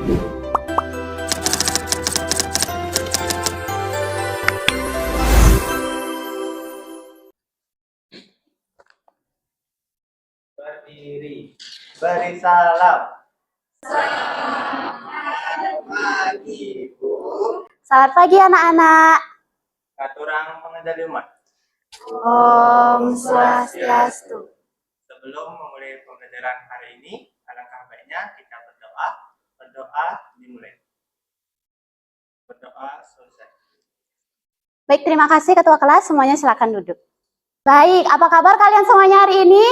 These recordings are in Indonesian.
Berdiri, beri salam. Selamat pagi, Bu. Selamat pagi, anak-anak. Katurang pengendali umat. Om Swastiastu. Sebelum memulai pembelajaran hari ini, alangkah baiknya kita berdoa. Berdoa dimulai. Berdoa selesai. Baik, terima kasih Ketua Kelas. Semuanya silakan duduk. Baik, apa kabar kalian semuanya hari ini?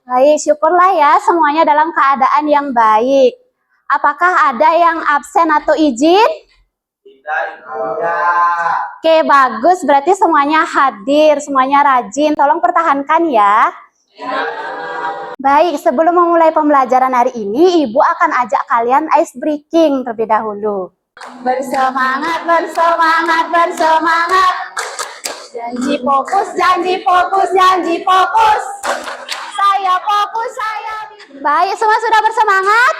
Baik, syukurlah ya semuanya dalam keadaan yang baik. Apakah ada yang absen atau izin? Tidak, Ibu. Oke, bagus. Berarti semuanya hadir, semuanya rajin. Tolong pertahankan ya. Baik, sebelum memulai pembelajaran hari ini, Ibu akan ajak kalian ice breaking terlebih dahulu. Bersemangat, bersemangat, bersemangat. Janji fokus, janji fokus, janji fokus. Saya fokus, saya. Baik, semua sudah bersemangat?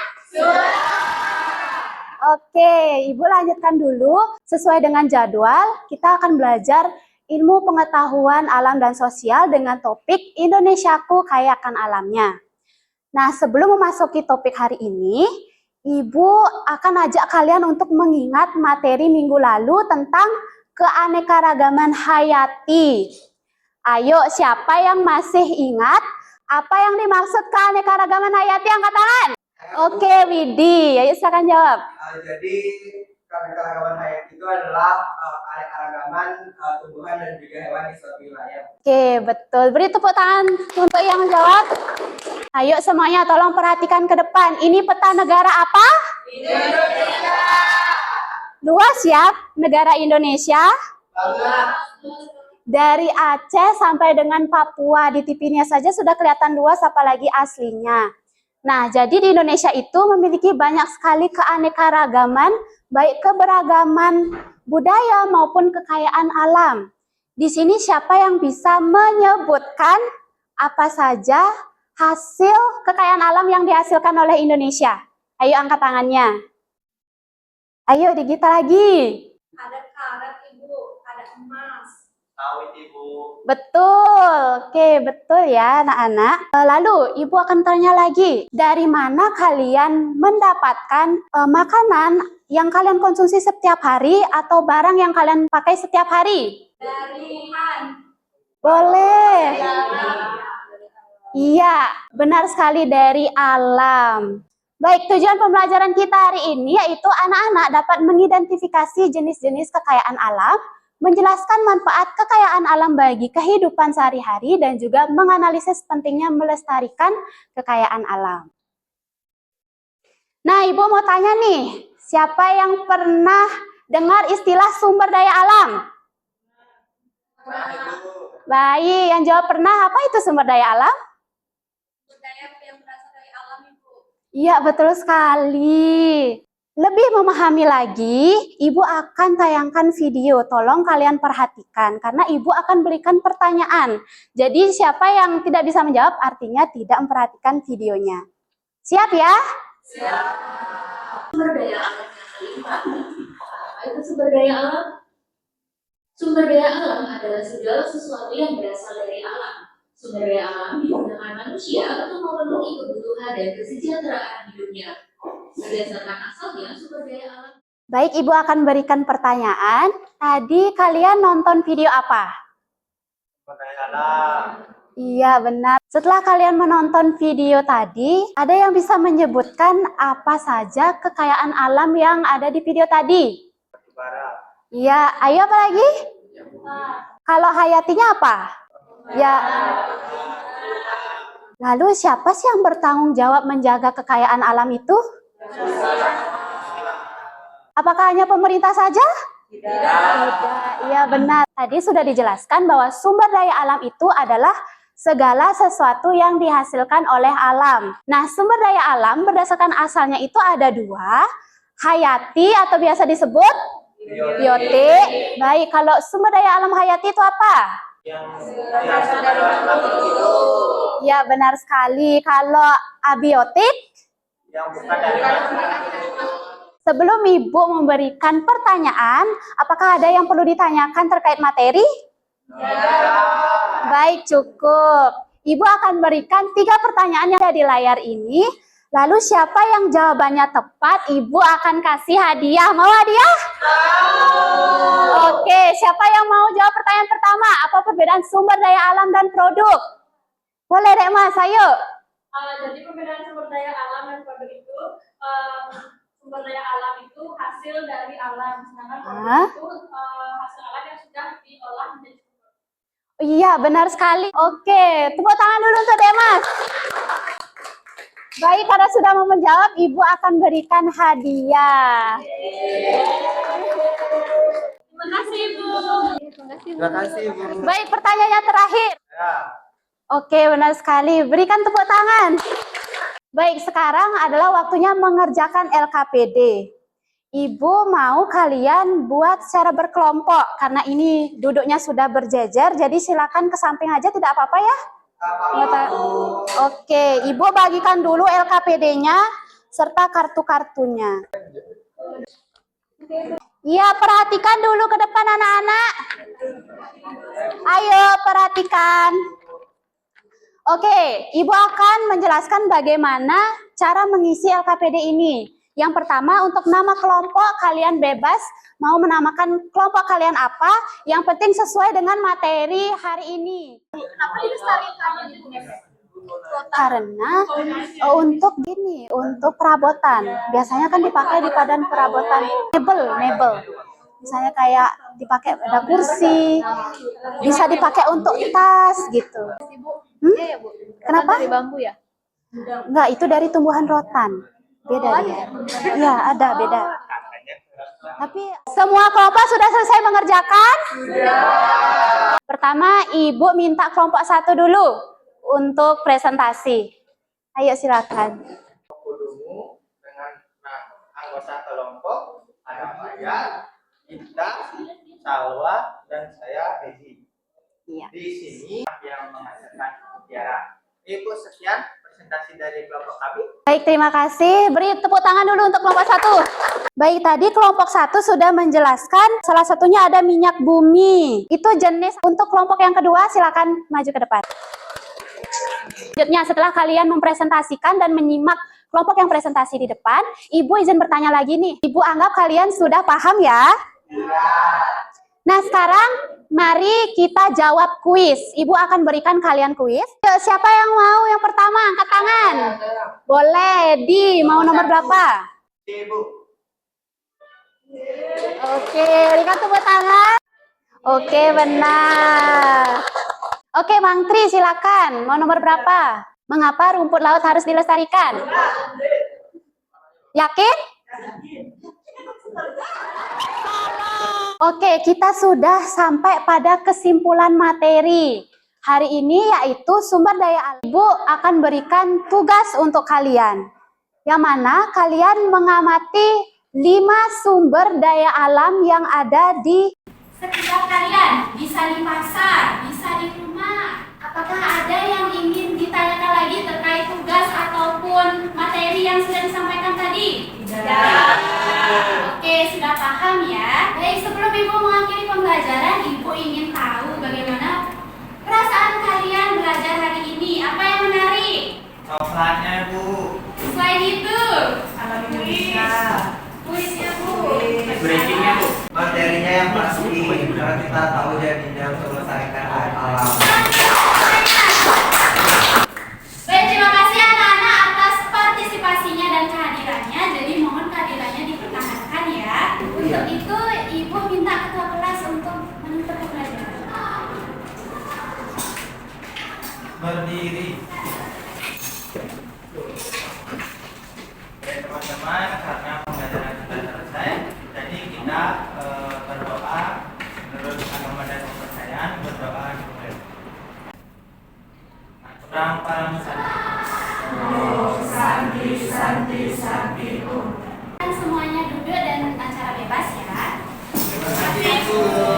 Oke, Ibu lanjutkan dulu. Sesuai dengan jadwal, kita akan belajar ilmu pengetahuan alam dan sosial dengan topik Indonesiaku Kaya Akan Alamnya. Nah, sebelum memasuki topik hari ini, Ibu akan ajak kalian untuk mengingat materi minggu lalu tentang keanekaragaman hayati. Ayo, siapa yang masih ingat apa yang dimaksud keanekaragaman hayati? Angkat tangan. Oke, Widi, ayo silakan jawab. Jadi keanekaragaman hayati itu adalah keanekaragaman tumbuhan dan juga hewan di suatu wilayah. Oke, betul. Beri tepuk tangan untuk yang jawab. Ayo semuanya tolong perhatikan ke depan. Ini peta negara apa? Indonesia. Luas ya, negara Indonesia. Dari Aceh sampai dengan Papua, di TV-nya saja sudah kelihatan luas, apalagi aslinya. Nah, jadi di Indonesia itu memiliki banyak sekali keanekaragaman, baik keberagaman budaya maupun kekayaan alam. Di sini siapa yang bisa menyebutkan apa saja hasil kekayaan alam yang dihasilkan oleh Indonesia? Ayo angkat tangannya. Ayo digita lagi. Ada karet, Ibu, ada emas. Sawit, Ibu. Betul, oke betul ya anak-anak. Lalu Ibu akan tanya lagi, dari mana kalian mendapatkan makanan yang kalian konsumsi setiap hari atau barang yang kalian pakai setiap hari? Dari Tuhan. Boleh. Iya, benar sekali dari alam. Baik, tujuan pembelajaran kita hari ini yaitu anak-anak dapat mengidentifikasi jenis-jenis kekayaan alam, menjelaskan manfaat kekayaan alam bagi kehidupan sehari-hari, dan juga menganalisis pentingnya melestarikan kekayaan alam. Nah, Ibu mau tanya nih, siapa yang pernah dengar istilah sumber daya alam? Baik, yang jawab pernah. Apa itu sumber daya alam? Sumber daya yang berasal dari alam, Ibu. Iya, betul sekali. Lebih memahami lagi, Ibu akan tayangkan video. Tolong kalian perhatikan, karena Ibu akan berikan pertanyaan. Jadi siapa yang tidak bisa menjawab, artinya tidak memperhatikan videonya. Siap ya? Siap. Sumber daya alam yang melimpah. Apa itu sumber daya alam? Sumber daya alam adalah segala sesuatu yang berasal dari alam. Sumber daya alam digunakan manusia untuk memenuhi kebutuhan dan kesejahteraan hidupnya. Berdasarkan asalnya, sumber daya alam. Baik, Ibu akan berikan pertanyaan. Tadi kalian nonton video apa? Sumber daya alam. Iya, benar. Setelah kalian menonton video tadi, ada yang bisa menyebutkan apa saja kekayaan alam yang ada di video tadi? Batu bara. Iya, ayo apa lagi? Kalau hayatinya apa? Ya. Lalu siapa sih yang bertanggung jawab menjaga kekayaan alam itu? Apakah hanya pemerintah saja? Tidak. Iya benar. Tadi sudah dijelaskan bahwa sumber daya alam itu adalah segala sesuatu yang dihasilkan oleh alam. Nah, sumber daya alam berdasarkan asalnya itu ada dua, hayati atau biasa disebut biotik. Baik, kalau sumber daya alam hayati itu apa? Yang dari alam itu. Ya, benar sekali. Kalau abiotik? yang bukan dari Sebelum Ibu memberikan pertanyaan, apakah ada yang perlu ditanyakan terkait materi? Baik, cukup. Ibu akan berikan 3 pertanyaan yang ada di layar ini. Lalu siapa yang jawabannya tepat, Ibu akan kasih hadiah. Mau hadiah? Oke, siapa yang mau jawab pertanyaan pertama? Apa perbedaan sumber daya alam dan produk? Boleh deh Mas, ayo. Jadi perbedaan sumber daya alam dan produk itu, sumber daya alam itu hasil dari alam, sedangkan produk itu hasil alam yang sudah diolah menjadi sumber. Iya, benar sekali. Oke, tepuk tangan dulu untuk Demas. Baik, karena sudah mau menjawab, Ibu akan berikan hadiah. Terima kasih, Bu. Terima kasih, Bu. Baik, pertanyaannya terakhir. Ya. Oke, benar sekali. Berikan tepuk tangan. Baik, sekarang adalah waktunya mengerjakan LKPD. Ibu mau kalian buat secara berkelompok, karena ini duduknya sudah berjejer, jadi silakan ke samping aja, tidak apa-apa ya. Oke, Ibu bagikan dulu LKPD-nya serta kartu-kartunya. Iya, perhatikan dulu ke depan anak-anak. Ayo, perhatikan. Oke, Ibu akan menjelaskan bagaimana cara mengisi LKPD ini. Yang pertama, untuk nama kelompok kalian bebas mau menamakan kelompok kalian apa, yang penting sesuai dengan materi hari ini. Kenapa dilestarikan? Karena untuk perabotan. Biasanya kan dipakai di padan perabotan mebel. Misalnya kayak dipakai ada kursi, bisa dipakai untuk tas gitu. Kenapa? Dari bambu ya? Enggak, itu dari tumbuhan rotan. Beda dia. Iya, ada beda. Tapi semua kelompok sudah selesai mengerjakan? Pertama, Ibu minta kelompok 1 dulu untuk presentasi. Ayo silakan. Dulu dengan anggota kelompok ada saya, Ita, Salwa, dan saya Rezi. Iya. Di sini yang menghasilkan mutiara. Ibu sekian presentasi dari kelompok kami. Baik, terima kasih. Beri tepuk tangan dulu untuk kelompok 1. Baik, tadi kelompok 1 sudah menjelaskan salah satunya ada minyak bumi. Itu jenis. Untuk kelompok yang kedua, silakan maju ke depan. Selanjutnya, setelah kalian mempresentasikan dan menyimak kelompok yang presentasi di depan, Ibu izin bertanya lagi nih. Ibu anggap kalian sudah paham ya? Nah, sekarang mari kita jawab kuis. Ibu akan berikan kalian kuis. Siapa yang mau yang pertama? Angkat tangan. Boleh. Di, mau nomor berapa? Ibu. Oke, berikan tepuk tangan. Oke, benar. Oke, Mang Tri, silakan. Mau nomor berapa? Mengapa rumput laut harus dilestarikan? Yakin? Oke, kita sudah sampai pada kesimpulan materi hari ini, yaitu sumber daya alam. Ibu akan berikan tugas untuk kalian, yang mana kalian mengamati 5 sumber daya alam yang ada di sekitar kalian. Bisa di pasar, bisa di rumah. Apakah ada yang ingin ditanyakan lagi terkait tugas ataupun materi yang sudah disampaikan tadi? Tidak. Oke, sudah paham ya. Baik, sebelum Ibu mengakhiri pembelajaran, Ibu ingin tahu bagaimana perasaan kalian belajar hari ini. Apa yang menarik? Coklatnya, Bu. Selain itu, kuisnya, Bu. Breakingnya, Bu. Materinya yang pasti, karena kita tahu jadinya untuk melestarikan alam. Baik, terima kasih anak-anak atas partisipasinya dan kehadirannya. Jadi mohon kehadirannya dipertahankan ya. Untuk itu, Ibu minta ketua kelas untuk menutup pembelajaran. Berdiri. Oke, teman-teman, karena pembelajaran sudah selesai, jadi kita berdoa menurut agama dan kepercayaan, berdoa dulu. Kurang para Semuanya duduk dan acara bebas ya. Terima kasih, Bu.